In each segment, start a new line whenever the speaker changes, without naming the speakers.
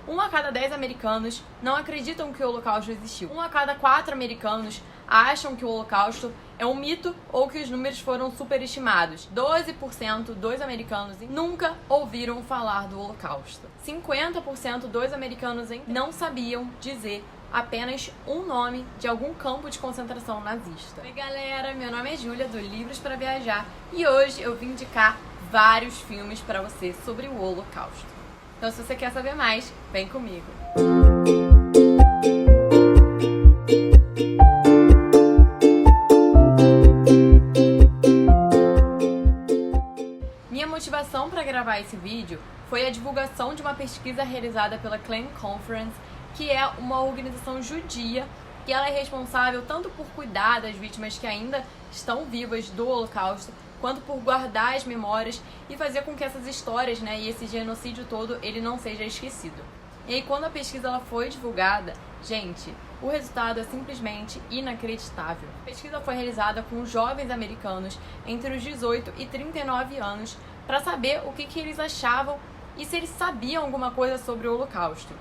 1 a cada 10 americanos não acreditam que o Holocausto existiu. 1 a cada 4 americanos acham que o Holocausto é um mito ou que os números foram superestimados. 12% dos americanos nunca ouviram falar do Holocausto. 50% dos americanos não sabiam dizer apenas um nome de algum campo de concentração nazista. Oi galera, meu nome é Júlia do Livros para Viajar e hoje eu vim indicar vários filmes para você sobre o Holocausto. Então se você quer saber mais, vem comigo! Minha motivação para gravar esse vídeo foi a divulgação de uma pesquisa realizada pela Klein Conference, que é uma organização judia que ela é responsável tanto por cuidar das vítimas que ainda estão vivas do Holocausto, quanto por guardar as memórias e fazer com que essas histórias, e esse genocídio todo, ele não seja esquecido. E aí quando a pesquisa ela foi divulgada, gente, o resultado é simplesmente inacreditável. A pesquisa foi realizada com jovens americanos entre os 18 e 39 anos para saber o que eles achavam e se eles sabiam alguma coisa sobre o Holocausto.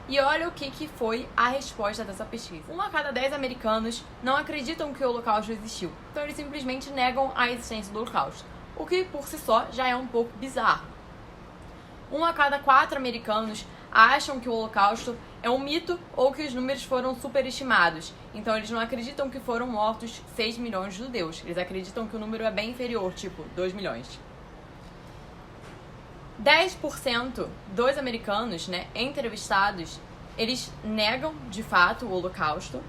E olha o que foi a resposta dessa pesquisa. 1 a cada 10 americanos não acreditam que o Holocausto existiu. Então eles simplesmente negam a existência do Holocausto, o que por si só já é um pouco bizarro. 1 a cada 4 americanos acham que o Holocausto é um mito ou que os números foram superestimados. Então eles não acreditam que foram mortos 6 milhões de judeus. Eles acreditam que o número é bem inferior, tipo 2 milhões. 10% dos americanos, entrevistados, eles negam de fato o Holocausto.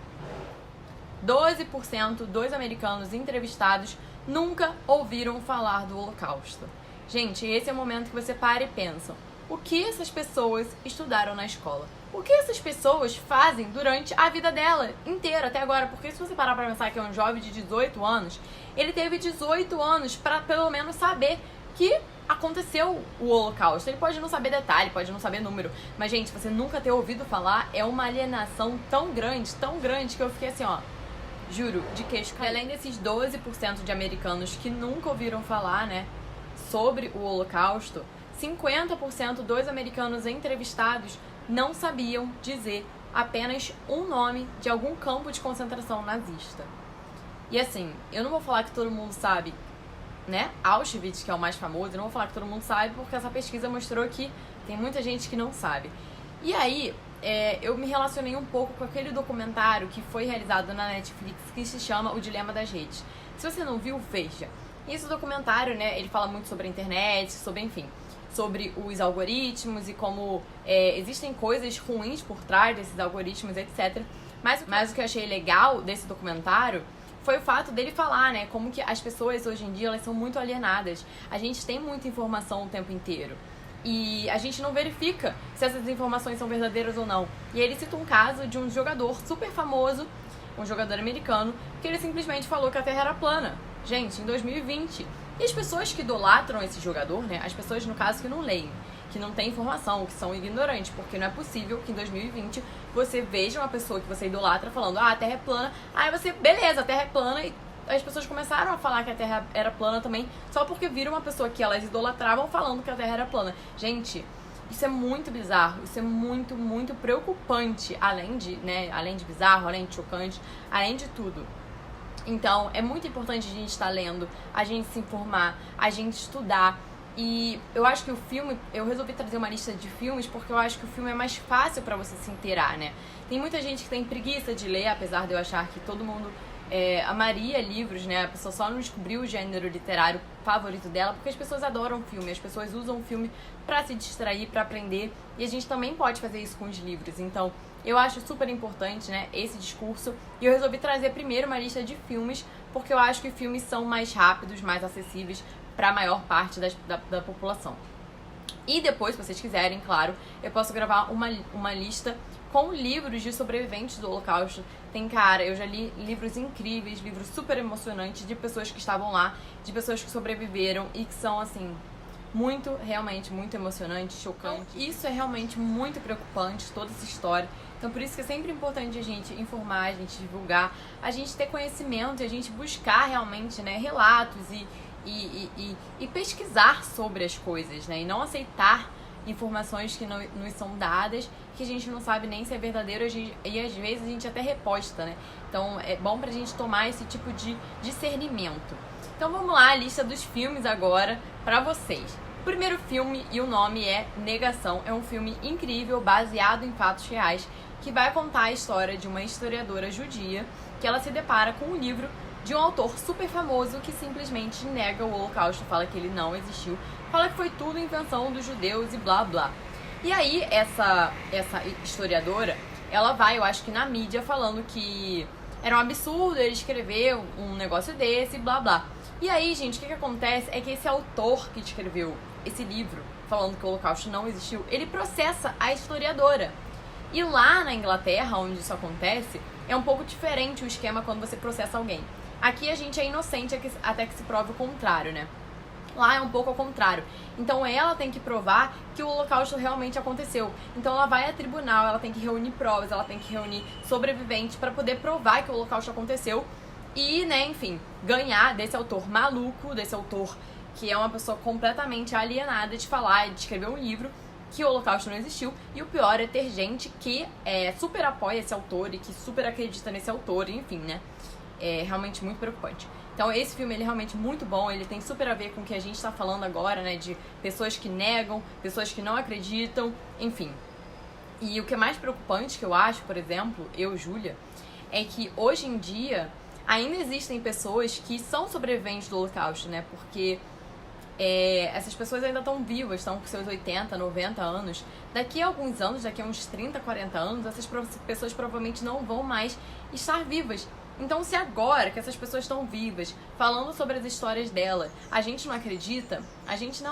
12% dos americanos entrevistados nunca ouviram falar do Holocausto. Gente, esse é o momento que você para e pensa: o que essas pessoas estudaram na escola? O que essas pessoas fazem durante a vida dela inteira até agora? Porque se você parar pra pensar que é um jovem de 18 anos, ele teve 18 anos para pelo menos saber que aconteceu o Holocausto. Ele pode não saber detalhe, pode não saber número, mas gente, você nunca ter ouvido falar é uma alienação tão grande que eu fiquei assim, juro, de queixo caído. E além desses 12% de americanos que nunca ouviram falar, sobre o Holocausto, 50% dos americanos entrevistados não sabiam dizer apenas um nome de algum campo de concentração nazista. E assim, eu não vou falar que todo mundo sabe, Auschwitz, que é o mais famoso, eu não vou falar que todo mundo sabe, porque essa pesquisa mostrou que tem muita gente que não sabe. E aí, eu me relacionei um pouco com aquele documentário que foi realizado na Netflix, que se chama O Dilema das Redes. Se você não viu, veja. Esse documentário, ele fala muito sobre a internet, sobre os algoritmos e como existem coisas ruins por trás desses algoritmos, etc. Mas o que eu achei legal desse documentário foi o fato dele falar, como que as pessoas hoje em dia, elas são muito alienadas. A gente tem muita informação o tempo inteiro e a gente não verifica se essas informações são verdadeiras ou não. E ele cita um caso de um jogador super famoso, um jogador americano, que ele simplesmente falou que a Terra era plana. Gente, em 2020. E as pessoas que idolatram esse jogador, as pessoas, no caso, que não leem, que não têm informação, que são ignorantes, porque não é possível que em 2020 você veja uma pessoa que você idolatra falando, a Terra é plana, aí você, beleza, a Terra é plana, e as pessoas começaram a falar que a Terra era plana também, só porque viram uma pessoa que elas idolatravam falando que a Terra era plana. Gente, isso é muito bizarro, isso é muito, muito preocupante, além de bizarro, além de chocante, além de tudo. Então, é muito importante a gente estar lendo, a gente se informar, a gente estudar. E eu acho que o filme, eu resolvi trazer uma lista de filmes porque eu acho que o filme é mais fácil pra você se inteirar, Tem muita gente que tem preguiça de ler, apesar de eu achar que todo mundo amaria livros, A pessoa só não descobriu o gênero literário favorito dela porque as pessoas adoram filme, as pessoas usam o filme pra se distrair, pra aprender, e a gente também pode fazer isso com os livros. Então, eu acho super importante, esse discurso, e eu resolvi trazer primeiro uma lista de filmes, porque eu acho que filmes são mais rápidos, mais acessíveis para a maior parte da população. E depois, se vocês quiserem, claro, eu posso gravar uma lista com livros de sobreviventes do Holocausto. Eu já li livros incríveis, livros super emocionantes de pessoas que estavam lá, de pessoas que sobreviveram e que são, assim, realmente muito emocionante, chocante. Isso é realmente muito preocupante, toda essa história. Então por isso que é sempre importante a gente informar, a gente divulgar, a gente ter conhecimento e a gente buscar realmente, relatos e pesquisar sobre as coisas, e não aceitar informações que nos são dadas, que a gente não sabe nem se é verdadeiro e às vezes a gente até reposta, né? Então é bom pra gente tomar esse tipo de discernimento. Então vamos lá, a lista dos filmes agora pra vocês. O primeiro filme, e o nome é Negação, é um filme incrível, baseado em fatos reais, que vai contar a história de uma historiadora judia que ela se depara com um livro de um autor super famoso que simplesmente nega o Holocausto, fala que ele não existiu, fala que foi tudo invenção dos judeus e blá blá. E aí essa historiadora, ela vai, eu acho que na mídia, falando que era um absurdo ele escrever um negócio desse e blá blá. E aí, gente, o que acontece é que esse autor que escreveu esse livro, falando que o Holocausto não existiu, ele processa a historiadora. E lá na Inglaterra, onde isso acontece, é um pouco diferente o esquema quando você processa alguém. Aqui a gente é inocente até que se prove o contrário, né? Lá é um pouco ao contrário. Então ela tem que provar que o Holocausto realmente aconteceu. Então ela vai a tribunal, ela tem que reunir provas, ela tem que reunir sobreviventes para poder provar que o Holocausto aconteceu. E, né, enfim, ganhar desse autor maluco, desse autor que é uma pessoa completamente alienada de falar, de escrever um livro que o Holocausto não existiu. E o pior é ter gente que super apoia esse autor e que super acredita nesse autor, enfim, né? É realmente muito preocupante. Então esse filme ele é realmente muito bom, ele tem super a ver com o que a gente tá falando agora, né? De pessoas que negam, pessoas que não acreditam, enfim. E o que é mais preocupante que eu acho, por exemplo, Júlia, é que hoje em dia ainda existem pessoas que são sobreviventes do Holocausto, né? Porque essas pessoas ainda estão vivas, estão com seus 80, 90 anos. Daqui a alguns anos, daqui a uns 30, 40 anos, essas pessoas provavelmente não vão mais estar vivas. Então, se agora que essas pessoas estão vivas, falando sobre as histórias delas, a gente não acredita, a gente,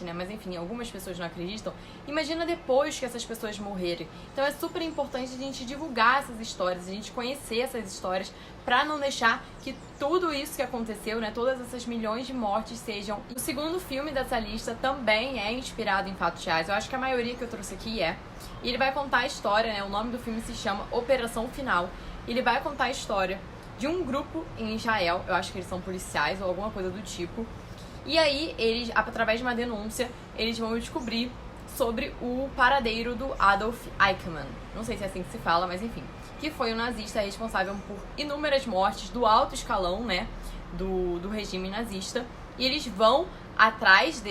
né? Mas enfim, algumas pessoas não acreditam. Imagina depois que essas pessoas morrerem. Então é super importante a gente divulgar essas histórias, a gente conhecer essas histórias, pra não deixar que tudo isso que aconteceu, né, todas essas milhões de mortes sejam... O segundo filme dessa lista também é inspirado em fatos reais. Eu acho que a maioria que eu trouxe aqui é. E ele vai contar a história, né? O nome do filme se chama Operação Final. Ele vai contar a história de um grupo em Israel, eu acho que eles são policiais ou alguma coisa do tipo. E aí, eles, através de uma denúncia, eles vão descobrir sobre o paradeiro do Adolf Eichmann. Não sei se é assim que se fala, mas enfim. Que foi um nazista responsável por inúmeras mortes do alto escalão, né, do regime nazista. E eles vão atrás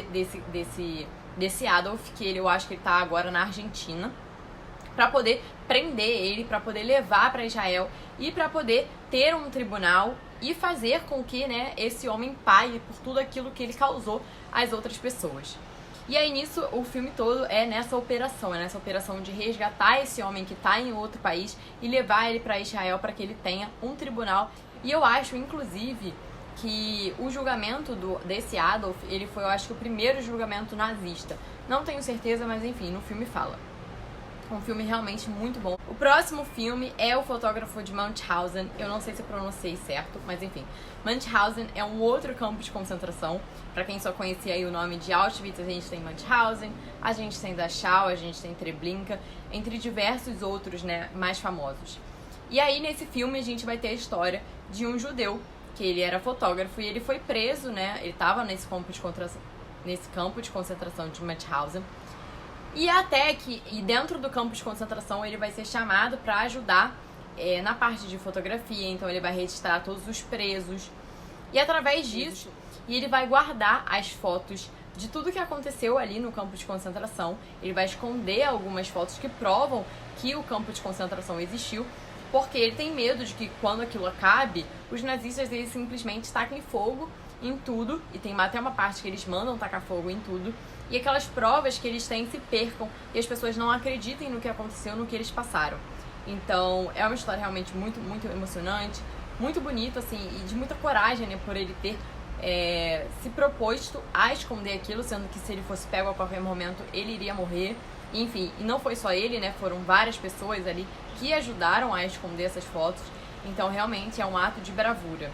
desse Adolf, que eu acho que ele tá agora na Argentina, para poder prender ele, para poder levar para Israel e para poder ter um tribunal e fazer com que, né, esse homem pague por tudo aquilo que ele causou às outras pessoas. E aí nisso o filme todo é nessa operação de resgatar esse homem que está em outro país e levar ele para Israel para que ele tenha um tribunal. E eu acho, inclusive, que o julgamento desse Adolf, ele foi, eu acho que o primeiro julgamento nazista. Não tenho certeza, mas enfim, no filme fala. Um filme realmente muito bom. O próximo filme é O Fotógrafo de Mauthausen. Eu não sei se eu pronunciei certo, mas enfim. Mauthausen é um outro campo de concentração. Pra quem só conhecia aí o nome de Auschwitz, a gente tem Mauthausen, a gente tem Dachau, a gente tem Treblinka, entre diversos outros, né, mais famosos. E aí, nesse filme, a gente vai ter a história de um judeu, que ele era fotógrafo e ele foi preso, né, ele tava nesse campo de concentração de Mauthausen. E até que, dentro do campo de concentração, ele vai ser chamado para ajudar na parte de fotografia. Então ele vai registrar todos os presos. E através disso, ele vai guardar as fotos de tudo que aconteceu ali no campo de concentração. Ele vai esconder algumas fotos que provam que o campo de concentração existiu, porque ele tem medo de que quando aquilo acabe, os nazistas eles simplesmente taquem fogo em tudo. E tem até uma parte que eles mandam tacar fogo em tudo. E aquelas provas que eles têm se percam e as pessoas não acreditem no que aconteceu, no que eles passaram. Então, é uma história realmente muito, muito emocionante, muito bonita, assim, e de muita coragem, né, por ele ter se proposto a esconder aquilo, sendo que se ele fosse pego a qualquer momento, ele iria morrer. Enfim, e não foi só ele, né, foram várias pessoas ali que ajudaram a esconder essas fotos. Então, realmente, é um ato de bravura.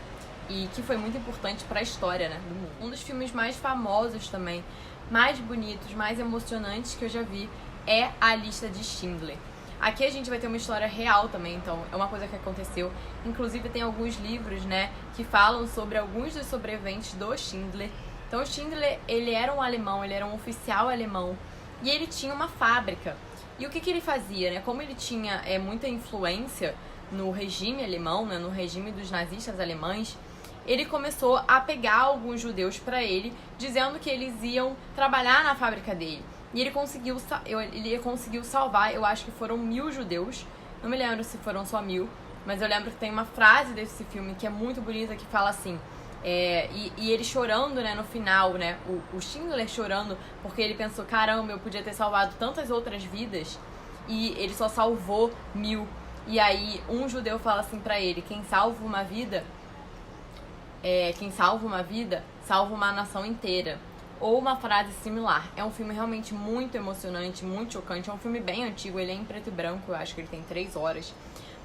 E que foi muito importante para a história, né, do mundo. Um dos filmes mais famosos também, mais bonitos, mais emocionantes que eu já vi é A Lista de Schindler. Aqui a gente vai ter uma história real também, então é uma coisa que aconteceu. Inclusive tem alguns livros, né, que falam sobre alguns dos sobreviventes do Schindler. Então o Schindler, ele era um alemão, ele era um oficial alemão e ele tinha uma fábrica. E o que ele fazia, né? Como ele tinha muita influência no regime alemão, né? No regime dos nazistas alemães, ele começou a pegar alguns judeus para ele, dizendo que eles iam trabalhar na fábrica dele. E ele conseguiu salvar, eu acho que foram 1000 judeus. Não me lembro se foram só 1000, mas eu lembro que tem uma frase desse filme que é muito bonita, que fala assim... E ele chorando, né, no final, né, o Schindler chorando, porque ele pensou, caramba, eu podia ter salvado tantas outras vidas, e ele só salvou 1000. E aí um judeu fala assim pra ele, quem salva uma vida, salva uma nação inteira. Ou uma frase similar. É um filme realmente muito emocionante, muito chocante. É um filme bem antigo, ele é em preto e branco, eu acho que ele tem 3 horas.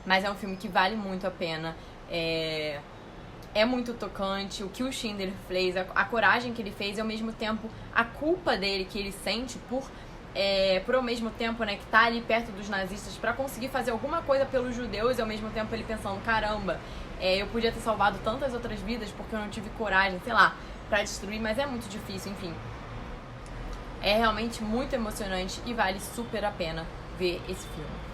Mas é um filme que vale muito a pena. É muito tocante, o que o Schindler fez, a coragem que ele fez e ao mesmo tempo a culpa dele que ele sente por ao mesmo tempo, né, que tá ali perto dos nazistas pra conseguir fazer alguma coisa pelos judeus e ao mesmo tempo ele pensando, caramba, eu podia ter salvado tantas outras vidas porque eu não tive coragem, sei lá, pra destruir, mas é muito difícil, enfim. É realmente muito emocionante e vale super a pena ver esse filme.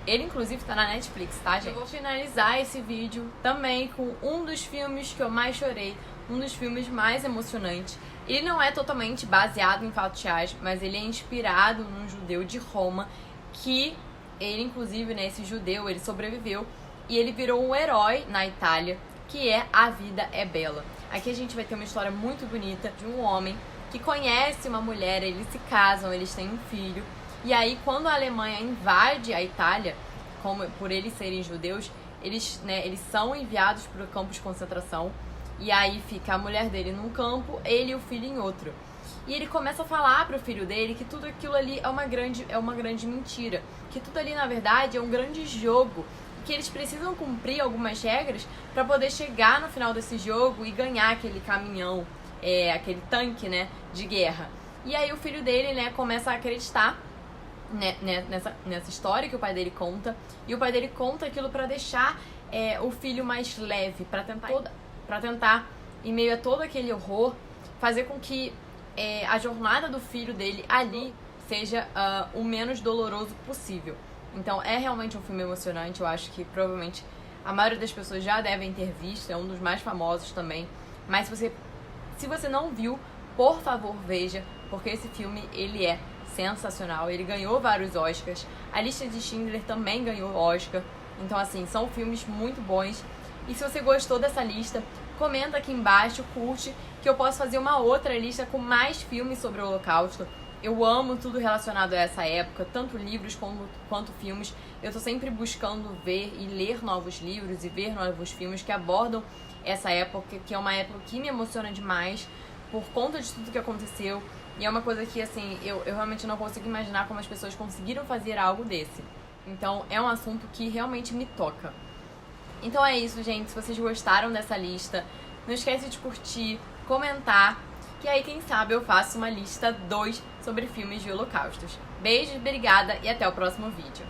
Ele, inclusive, tá na Netflix, tá, gente? Eu vou finalizar esse vídeo também com um dos filmes que eu mais chorei, um dos filmes mais emocionantes. Ele não é totalmente baseado em fatos reais, mas ele é inspirado num judeu de Roma, que ele, inclusive, né, esse judeu, ele sobreviveu e ele virou um herói na Itália, que é A Vida é Bela. Aqui a gente vai ter uma história muito bonita de um homem que conhece uma mulher, eles se casam, eles têm um filho. E aí, quando a Alemanha invade a Itália, por eles serem judeus, eles são enviados para o campo de concentração. E aí fica a mulher dele num campo, ele e o filho em outro. E ele começa a falar para o filho dele que tudo aquilo ali é uma grande mentira. Que tudo ali, na verdade, é um grande jogo. Que eles precisam cumprir algumas regras para poder chegar no final desse jogo e ganhar aquele caminhão, aquele tanque, né, de guerra. E aí o filho dele, né, começa a acreditar nessa história que o pai dele conta, e o pai dele conta aquilo pra deixar o filho mais leve, pra tentar, em meio a todo aquele horror, fazer com que a jornada do filho dele ali seja o menos doloroso possível. Então é realmente um filme emocionante, eu acho que provavelmente a maioria das pessoas já devem ter visto, é um dos mais famosos também, mas se você não viu, por favor veja, porque esse filme ele é sensacional, ele ganhou vários Oscars, a Lista de Schindler também ganhou Oscar, então assim, são filmes muito bons. E se você gostou dessa lista, comenta aqui embaixo, curte, que eu posso fazer uma outra lista com mais filmes sobre o Holocausto. Eu amo tudo relacionado a essa época, tanto livros quanto filmes. Eu tô sempre buscando ver e ler novos livros e ver novos filmes que abordam essa época, que é uma época que me emociona demais por conta de tudo que aconteceu. E é uma coisa que, assim, eu realmente não consigo imaginar como as pessoas conseguiram fazer algo desse. Então, é um assunto que realmente me toca. Então é isso, gente. Se vocês gostaram dessa lista, não esquece de curtir, comentar, que aí, quem sabe, eu faço uma lista 2 sobre filmes de holocaustos. Beijos, obrigada e até o próximo vídeo.